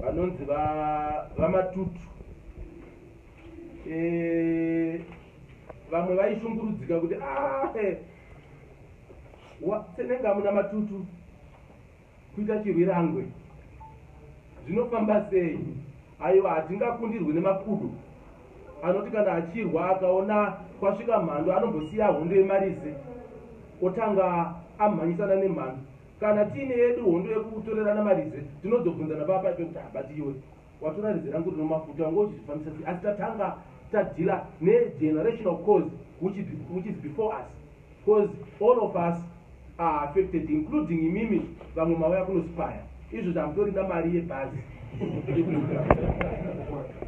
vanonzi vamatutu. Vamwe vaishungurudzika kuti senenge hamuna matutu kuita chirwirangwe zvinofamba sei? Aiwa, hatingakundirwi nemakudo anoti kana achirwa akaona kwasvika mhando anombosiya hondo yemarize otanga amhanyisana nemhando. Kana tiine yedu hondo yekutorerana marize tinozobvunzana papa pekuti habati iwe watora rize rangu rino mafuta ngochizvifambisa sei? Asi tatanga tadhila ne-generational cause which is before us, because all of us are affected, including imimi vamwe mauya kunospire. Izvo tamutorina mari yebhazi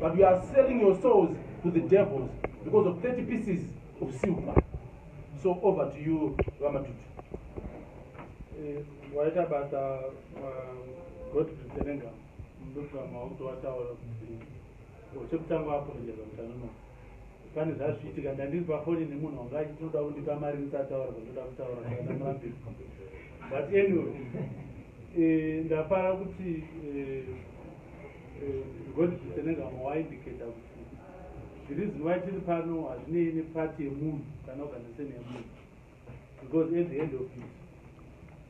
but you are selling your souls to the devils because of 30 pieces of silver. So over to you, Ramatutu. Waita basa Godfrey Serenga mduka mauto wataura chekutanga waporojeza utanono pane zvazviitika ndandiri pafoni nemunhu wanga achitoda kundipa mari ndisataura ndoda kutaura kana murambiri. But anyway, ndafara kuti Godfrey Serenga waindicata kuti the reason why tiri pano hazvinei nepati yemunhu kana organization yemunhu, because at the end of it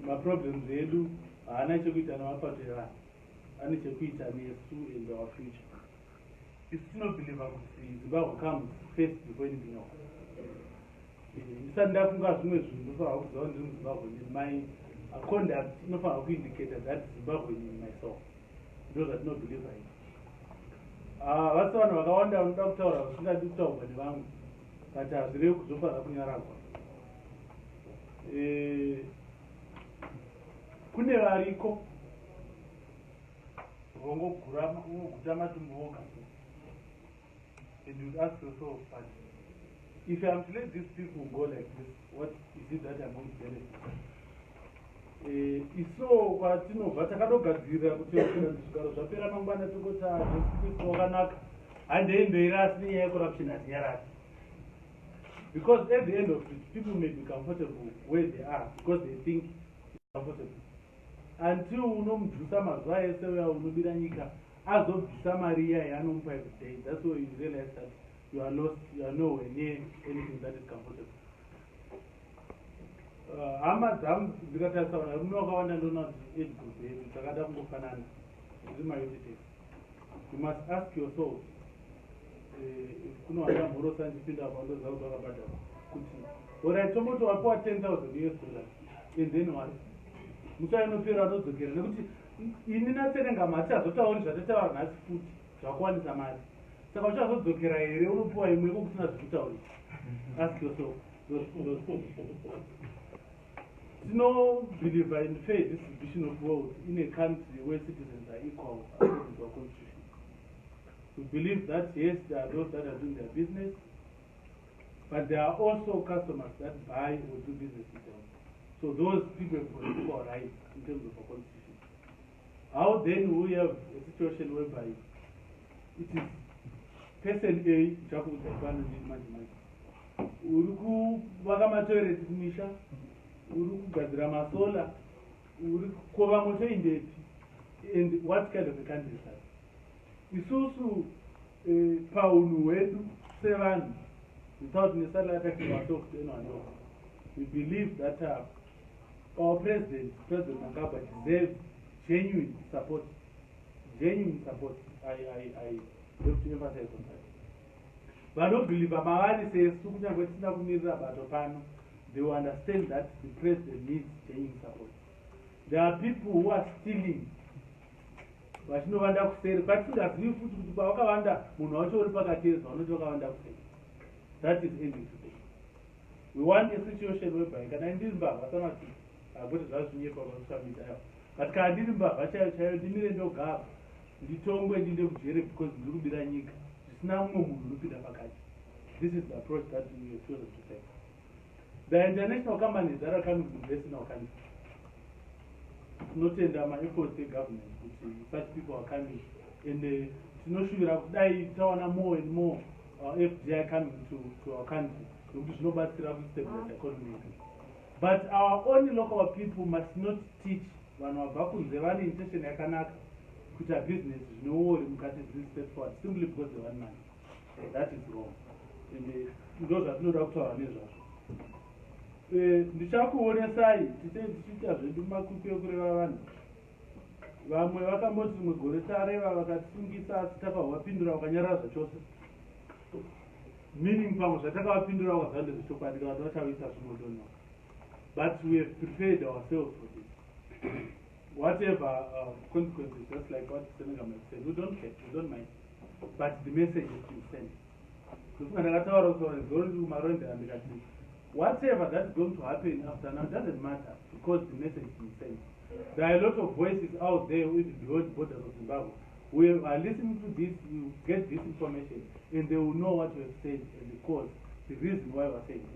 maproblems edu haana chekuita namapato evanhu, ane chekuita nesu and our future. Isi tinobhiliva kuti Zimbabwe comes first before anything else. Ndisati ndafunga zvimwe zvinhu ndofanira kuziva kuti ndiri muZimbabwe, my conduct inofanira kuindicata that Zimbabwe is myself. Ndo zvatinobhiliva ini. Vasi vanhu vakawanda vanoda kutaura vasingadi kutaurwa nevamwe, but hazvirevi kuzofanira kunyaragwa. Kune variko vongoguta matumbu voga, and you ask yourself, but if I am to let these people go like this, what is it that I'm going to benefit? Iso kwatinobva takatogadzirira kuti zvigaro zvapera mangwana tokota zvesipiso wakanaka handei mberi asi nenyaya yecorruption hatinyarari. Because at the end of it, people may be comfortable where they are because they think it's comfortable. Until unomubvisa mazuva ese uya unobira nyika azobvisa mari iya yaanomupa every day, that's why you realize that you are lost, you are nowhere near anything that is comfortable. Hama dzamu dzikatarisa vanhu varume vakawanda ndoona kuti age group yedu takada kungofanana zviri mayunivhesiti. You must ask yourself, kunohamba mhoro sandipinda apa ndoziva kuti vakabhadhara kuti orit tomoti wapiwa 10,000 US dollars and then what? Musa inopera anodzokera nekuti ini naTserenga mati hazotauri zvatataura nhasi futi zvakuwanisa mari, saka uchazodzokera here unopiwa imwe kokusina zvekutaurisa. Ask yourself those questions. No believer in fair distribution of wealth in a country where citizens are equal according to our constitution. We believe that yes, there are those that are doing their business, but there are also customers that buy or do business with them. So those people have got equal rights in terms of our constitution. How then we have a situation whereby it is person A chakuta economy management. Uruku vakamatoilet kumisha, uri kugadzira masola, uri kukova moto indepi, and what kind of a country is that? Isusu paunhu hwedu sevanhu without necessarily attacking ourselves to anyone else, we believe that our President Mugabe deserves genuine support. Genuine support. I have to emphasize on that. But I don't believe Amawani says they will understand that the president needs genuine support. There are people who are stealing. Vachinovanda kuseri kwatisingazivi futi kuti kwavakawanda munhu wacho uri pakatezwa unoti vakawanda kuseri. That is ending today. We want a situation whereby kana ndiri mbavha samati kuti zvazvinyepa vakusamita yavo, but kana ndiri mbavha chaiyo chaiyo ndimire ndogara nditongwe ndinde kujere because ndiri kubira nyika zvisina mumwe munhu unopinda pakati. This is the approach that we are chosen to take. The international companies that are coming to invest in our country, tinotenda maefforts egovernment kuti such people are coming, and tinoshuvira kudai tawana more and more FDI coming to our country nokuti zvinobatsira kustabilize economy. But our own local people must not teach vanhu vabva kunze vane intention yakanaka kuita business zvinoori mukati zviri straightforward simply because they want money. That is wrong. And ndo zvatinoda kutaura nezvazvo. Ndichakuonesai tichiita zvedu makwikwi ekureva vanhu. Vamwe vakamboti rimwe gore tareva vakatisungisa asi takavapindura vakanyarara zvachose. Meaning pamwe zvatakavapindura vakazva ndezvechokwadi kana vachawisa zvimodonwa. But we have prepared ourselves for this. Whatever consequences, just like what Senegal might say, we don't care, we don't mind. But the message is being sent. Whatever that's going to happen after now doesn't matter because the message is being sent. There are a lot of voices out there even beyond the borders of Zimbabwe. We are listening to this, you get this information, and they will know what we have said and the cause, the reason why we are saying it.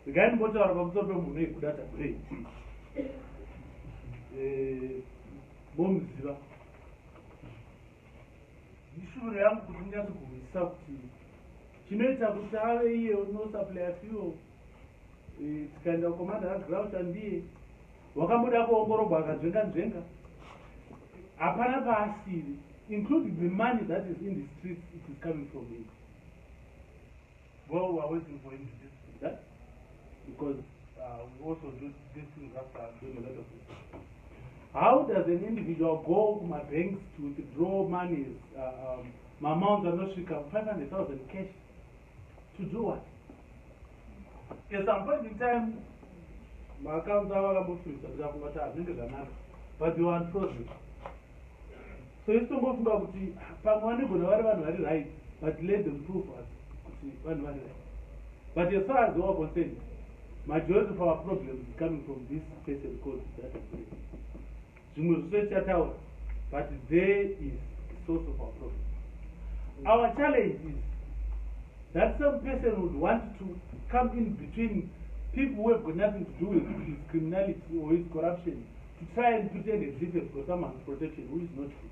The guy in Bota Arabamsope Mune Kudata Play. Bomziva. Ishuri yangu kutumia kuisa kuti chinoita kuti ave iye unosapplya fuel tikaenda kukomanda agrout ndiye wakamboda kuongorogwa akadzvenga hapana paasiri including the money that is in the streets it is coming from him. Well, we are waiting for him to do that because we also do these things after doing a lot of this. How does an individual go to my banks to withdraw money, my amounts are not shrink 500,000 cash, to do what? At some point in time, my accounts are but they were frozen. So it's to move back to right, but let them prove us. But as far as we are concerned, majority of our problems is coming from this special code that is there. But there is the source of our problem. Our challenge is that some person would want to come in between people who have got nothing to do with his criminality or his corruption to try and pretend as if it's for someone's protection who is not true.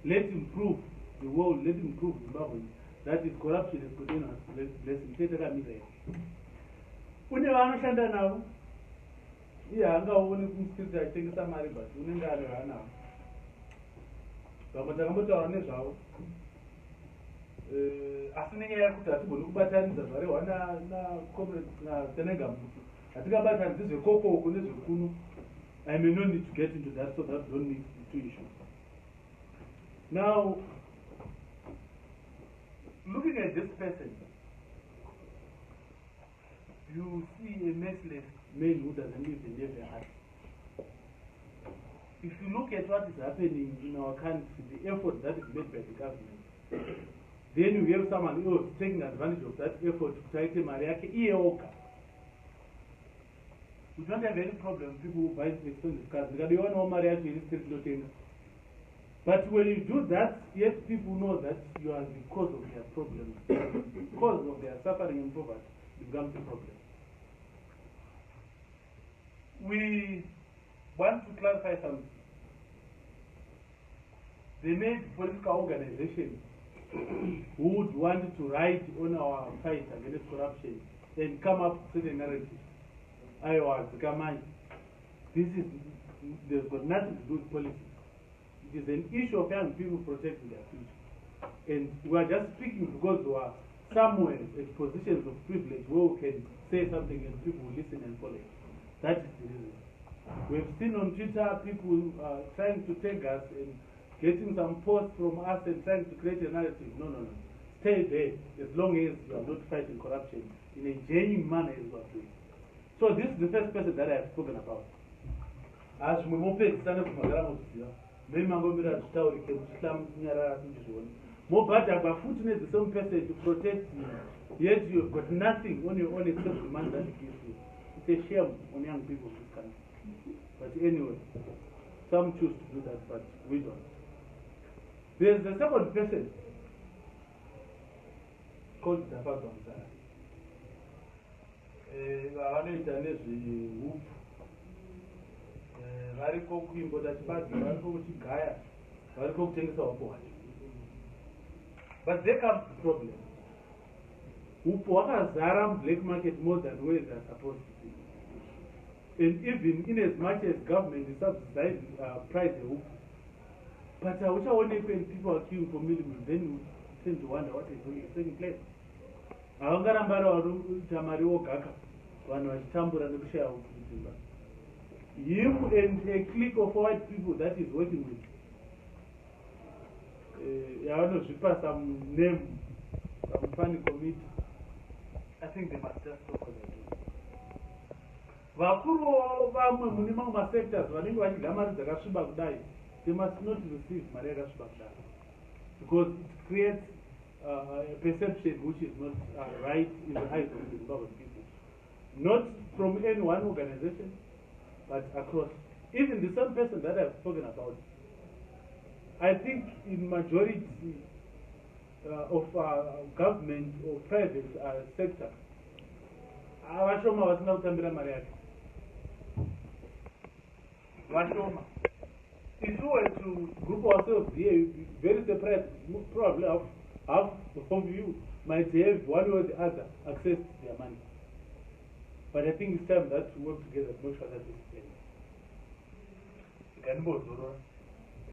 Let him prove the world, let him prove Zimbabwe that his corruption is put in us blessing. Iye hangaoni kumskripti achitengesa mari but unenge areva nawo vamwe takambotaura nezvavo asi nenyaya yekuti hatigoni kubatanidza zvarehwa nasenegam hatingabatanidzi zvekokoko nezvekuno I may not need to get into that so that don't mix the two issues. Now, looking at this person, you see a merciless man who doesn't even have a heart. If you look at what is happening in our country, the effort that is made by the government, then you have someone else taking advantage of that effort to try to marry Ioka. We don't have any problem with people who buy expensive cars because they don't know marriage is still. But when you do that, yet people know that you are the cause of their problems, cause of their suffering and poverty, becomes a problem. We want to clarify something. They made political organizations who would want to write on our fight against corruption and come up with a narrative. There's got nothing to do with politics. It is an issue of young people protecting their future. And we are just speaking because we are somewhere in positions of privilege where we can say something and people will listen and follow. That is the reason. We have seen on Twitter people trying to take us and getting some posts from us and trying to create a narrative. No. Stay there as long as you are not fighting corruption in a genuine manner as we are doing. So this is the first person that I have spoken about. As we move it, stand up for the but unfortunately, some person to protect you, yet you've got nothing on your own except the man that gives you. It's a shame on young people in this country. But anyway, some choose to do that, but we don't. There's a second person called Dafa Gonzala. Variko kuimboda chibadzi variko kuchigaya variko kutengesa upowacho. But there comes the problem. Upo wakazara black market more than where they are supposed to be. And even in as much as government is subsidizing price of upo, But hauchaonekwi and people are queuing for millions, then you tend to wonder what is really taking place. Havangaramba varuita mari wogaka vanhu vachitambura nekushaya kudzimba. Him and a clique of white people that he's working with, yavanozvipa some name, some funny committee. I think they must just stop what they're doing. Vakuru vamwe mune mamwe masectors vanenge vachidya mari dzakasviba kudai, they must not receive mari yakasviba kudai, because it creates a perception which is not right in the eyes of the Zimbabwean people, not from any one organization, but across. Even the same person that I've spoken about, I think in majority of government or private sector, avashoma vasina kutambira mari yake. Vashoma. If you were to group ourselves here, very separate, probably half of you might have one or the other access to their money. But I think it's time that we work together to make sure that this ends. Ganbo Zoro.